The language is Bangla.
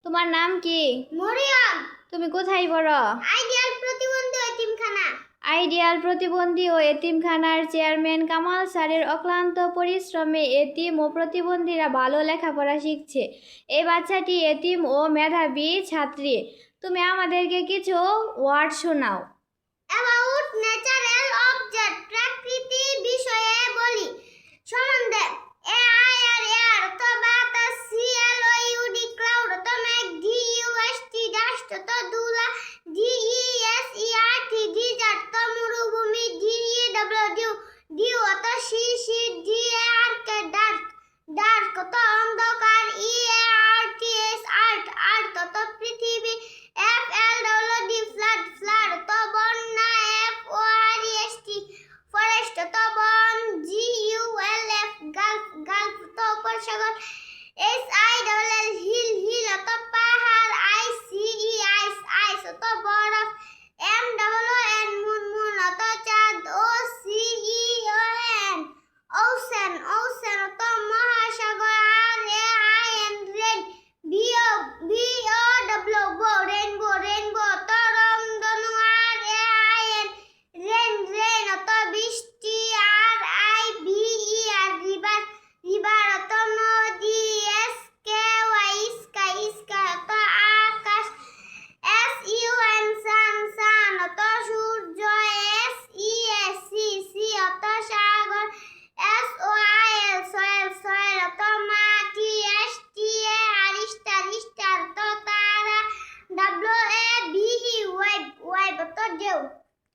তোমার নাম কি? মরিয়ম। তুমি কোথায় পড়ো? আইডিয়াল প্রতিবন্ধী এতিমখানা। আইডিয়াল প্রতিবন্ধী ও এতিমখানার চেয়ারম্যান কামাল স্যারের অক্লান্ত পরিশ্রমে এতিম ও প্রতিবন্ধীরা ভালো লেখাপড়া শিখছে। এই বাচ্চাটি এতিম ও মেধাবী ছাত্রী। তুমি আমাদেরকে কিছু ওয়ার্ড শোনাও। About nature